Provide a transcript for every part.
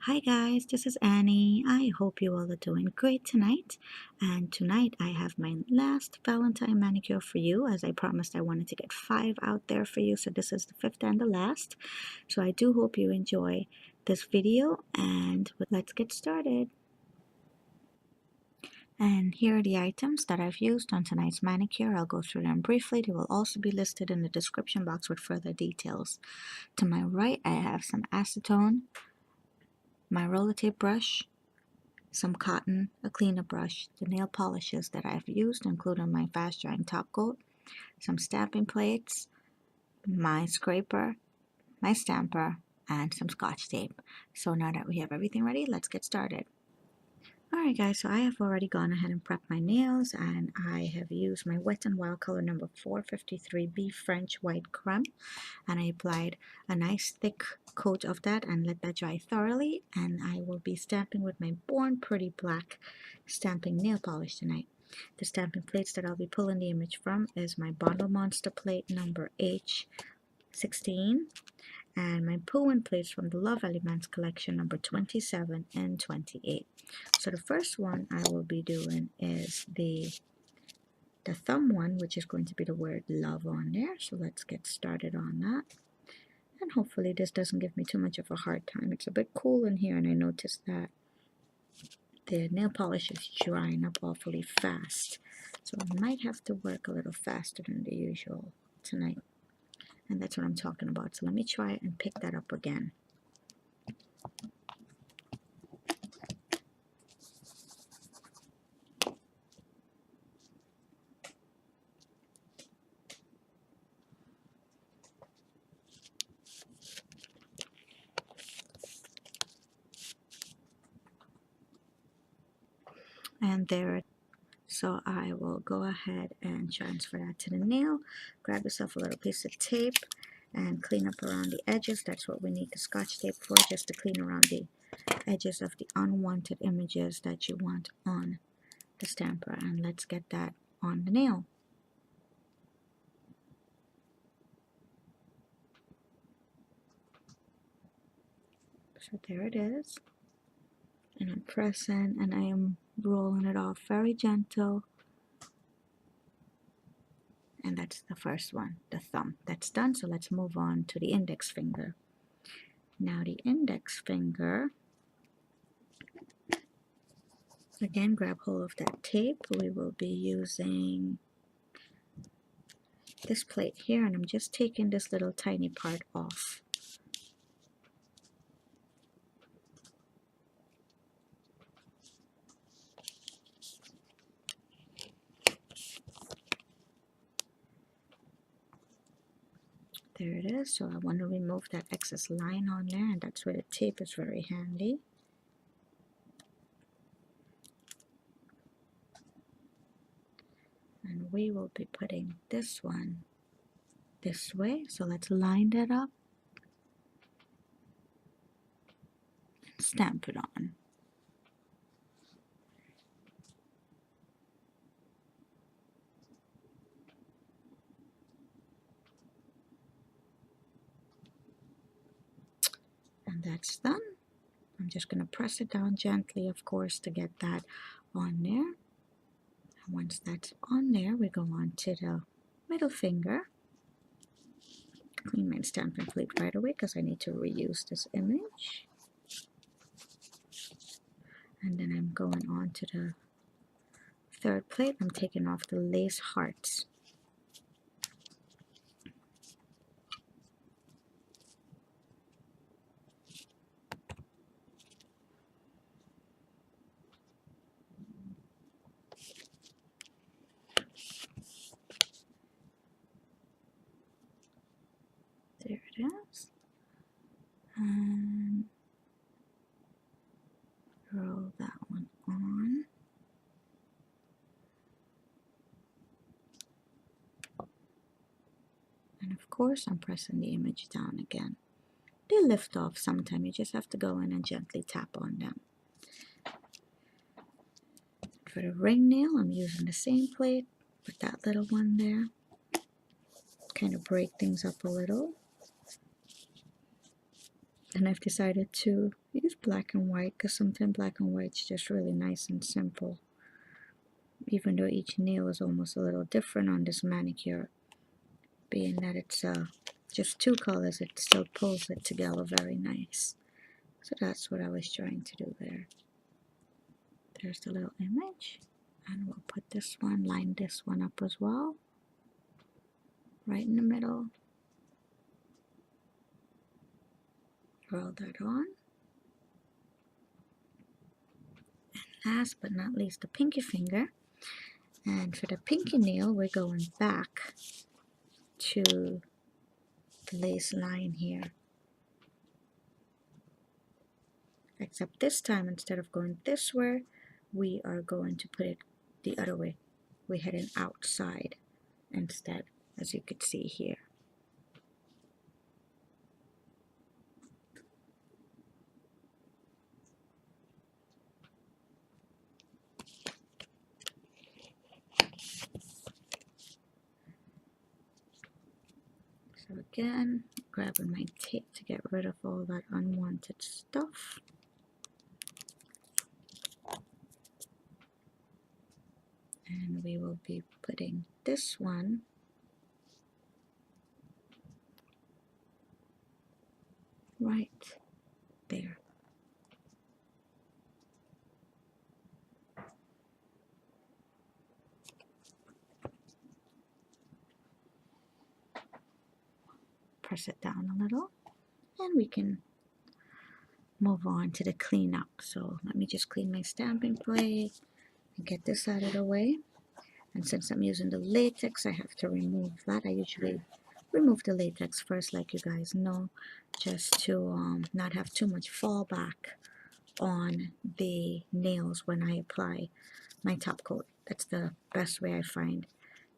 Hi guys, this is Annie. I hope you all are doing great tonight. And tonight I have my last Valentine manicure for you. As I promised, I wanted to get 5 out there for you. So this is the 5th and the last. So I do hope you enjoy this video and let's get started. And here are the items that I've used on tonight's manicure. I'll go through them briefly. They will also be listed in the description box with further details. To my right, I have some acetone, my roller tape brush, some cotton, a cleaner brush, the nail polishes that I've used, including my fast drying top coat, some stamping plates, my scraper, my stamper, and some scotch tape. So now that we have everything ready, let's get started. Alright guys, so I have already gone ahead and prepped my nails, and I have used my Wet-n-Wild color number 453B French White Creme, and I applied a nice thick coat of that and let that dry thoroughly, and I will be stamping with my Born Pretty Black stamping nail polish tonight. The stamping plates that I'll be pulling the image from is my Bottle Monster plate number H16 and my Pueen plates from the Love Elements collection number 27 and 28. So the first one I will be doing is the thumb one, which is going to be the word love on there. So let's get started on that. And hopefully this doesn't give me too much of a hard time. It's a bit cool in here, and I noticed that the nail polish is drying up awfully fast. So I might have to work a little faster than the usual tonight. And that's what I'm talking about. So let me try and pick that up again. And there, so I will go ahead and transfer that to the nail. Grab yourself a little piece of tape and clean up around the edges. That's what we need the scotch tape for, just to clean around the edges of the unwanted images that you want on the stamper. And let's get that on the nail. So there it is, and I'm pressing and I am rolling it off very gentle. And that's the first one, the thumb. That's done. So let's move on to the index finger. Now the index finger, again, grab hold of that tape. We will be using this plate here, and I'm just taking this little tiny part off. There it is. So I want to remove that excess line on there, and that's where the tape is very handy. And we will be putting this one this way. So let's line that up, stamp it on. And that's done. I'm just going to press it down gently, of course, to get that on there. And once that's on there, we go on to the middle finger. Clean my stamping plate right away because I need to reuse this image. And then I'm going on to the third plate. I'm taking off the lace hearts. There it is. And roll that one on. And of course, I'm pressing the image down again. They lift off sometimes. You just have to go in and gently tap on them. For the ring nail, I'm using the same plate with that little one there. Kind of break things up a little. And I've decided to use black and white because sometimes black and white's just really nice and simple. Even though each nail is almost a little different on this manicure, being that it's just two colors, it still pulls it together very nice. So that's what I was trying to do there. There's the little image, and we'll put this one, line this one up as well, right in the middle. Roll that on. And last but not least, the pinky finger. And for the pinky nail, we're going back to the lace line here. Except this time, instead of going this way, we are going to put it the other way. We're heading outside instead, as you could see here. So again, grabbing my tape to get rid of all that unwanted stuff. And we will be putting this one right there. Press it down a little, and we can move on to the cleanup. So let me just clean my stamping plate and get this out of the way. And since I'm using the latex, I have to remove that. I usually remove the latex first, like you guys know, just to not have too much fallback on the nails when I apply my top coat. That's the best way I find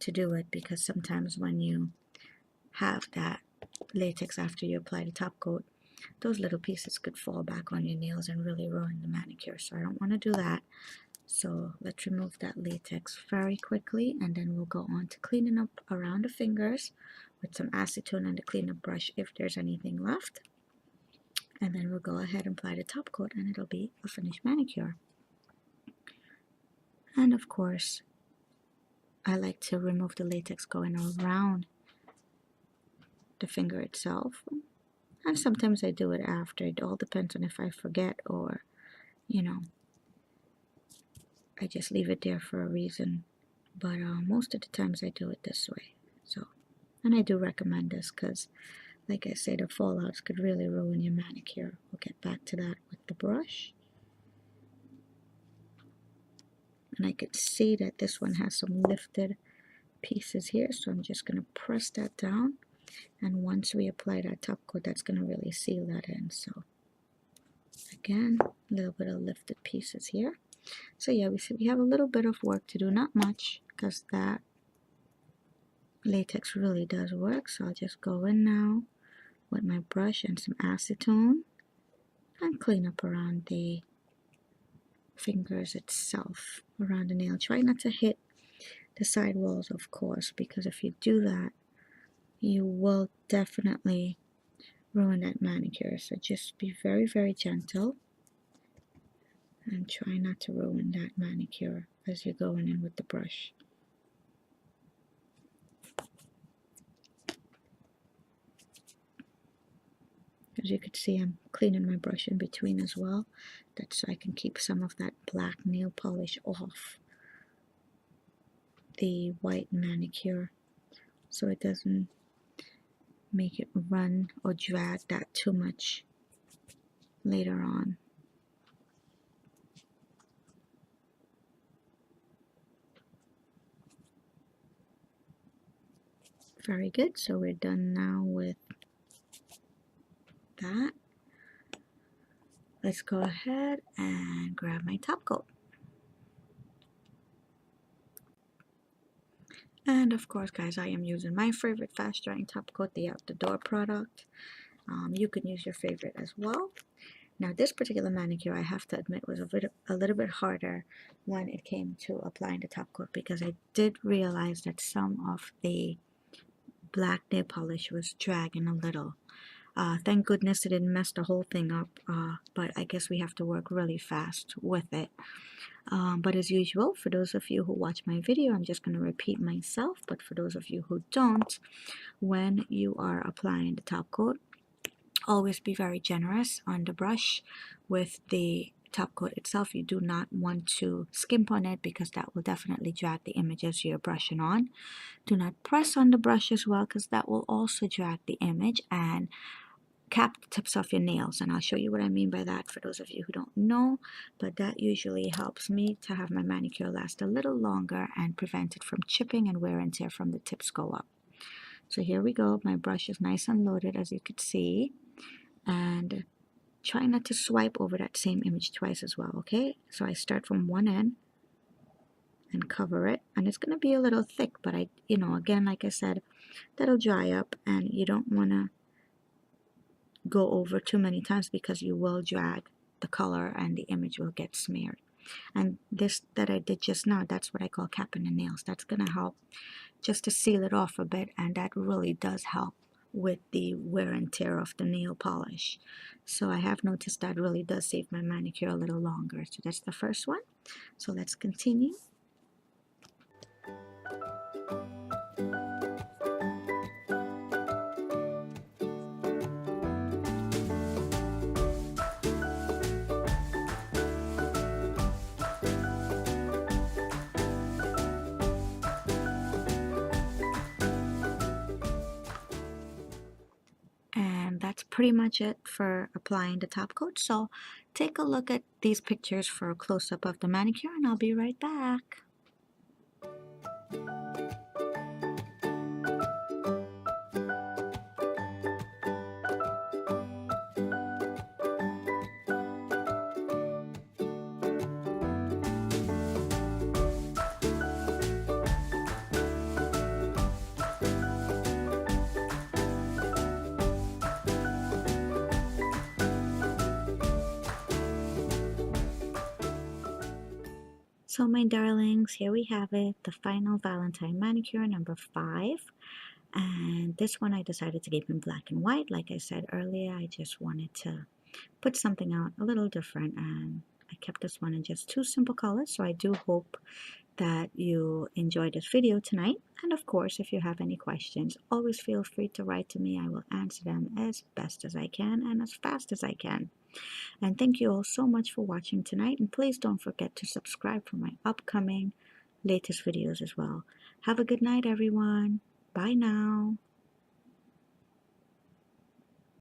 to do it, because sometimes when you have that latex after you apply the top coat, those little pieces could fall back on your nails and really ruin the manicure. So I don't want to do that. So let's remove that latex very quickly, and then we'll go on to cleaning up around the fingers with some acetone and the cleanup brush if there's anything left. And then we'll go ahead and apply the top coat, and it'll be a finished manicure. And of course, I like to remove the latex going around the finger itself. And sometimes I do it after. It all depends on if I forget or, you know, I just leave it there for a reason. But most of the times I do it this way. So, and I do recommend this because, like I said, the fallouts could really ruin your manicure. We'll get back to that with the brush. And I could see that this one has some lifted pieces here, so I'm just going to press that down. And once we apply that top coat, that's going to really seal that in. So again, a little bit of lifted pieces here. So yeah, we see we have a little bit of work to do, not much, because that latex really does work. So I'll just go in now with my brush and some acetone and clean up around the fingers itself, around the nail. Try not to hit the side walls, of course, because if you do that, you will definitely ruin that manicure. So just be very, very gentle and try not to ruin that manicure as you're going in with the brush. As you can see, I'm cleaning my brush in between as well. That's so I can keep some of that black nail polish off the white manicure, so it doesn't make it run or drag that too much later on. Very good. So we're done now with that. Let's go ahead and grab my top coat. And of course, guys, I am using my favorite fast drying top coat, the Out the Door product. You can use your favorite as well. Now, this particular manicure, I have to admit, was a little bit harder when it came to applying the top coat, because I did realize that some of the black nail polish was dragging a little. Thank goodness it didn't mess the whole thing up, but I guess we have to work really fast with it. But as usual, for those of you who watch my video, I'm just going to repeat myself, but for those of you who don't, when you are applying the top coat, always be very generous on the brush with the top coat itself. You do not want to skimp on it because that will definitely drag the images you're brushing on. Do not press on the brush as well because that will also drag the image and cap the tips of your nails, and I'll show you what I mean by that for those of you who don't know, but that usually helps me to have my manicure last a little longer and prevent it from chipping and wear and tear from the tips go up. So here we go. My brush is nice and loaded, as you could see, and try not to swipe over that same image twice as well. Okay, so I start from one end and cover it, and it's going to be a little thick, but again, like I said, that'll dry up and you don't want to go over too many times because you will drag the color and the image will get smeared. And this that I did just now, that's what I call capping the nails. That's going to help just to seal it off a bit, and that really does help with the wear and tear of the nail polish. So I have noticed that really does save my manicure a little longer. So that's the first one. So let's continue. And that's pretty much it for applying the top coat. So take a look at these pictures for a close-up of the manicure and I'll be right back. So my darlings, here we have it, the final Valentine manicure number 5. And this one I decided to keep in black and white. Like I said earlier, I just wanted to put something out a little different, and I kept this one in just 2 simple colors. So I do hope that you enjoyed this video tonight. And of course, if you have any questions, always feel free to write to me. I will answer them as best as I can and as fast as I can. And thank you all so much for watching tonight, and please don't forget to subscribe for my upcoming latest videos as well. Have a good night, everyone. Bye now.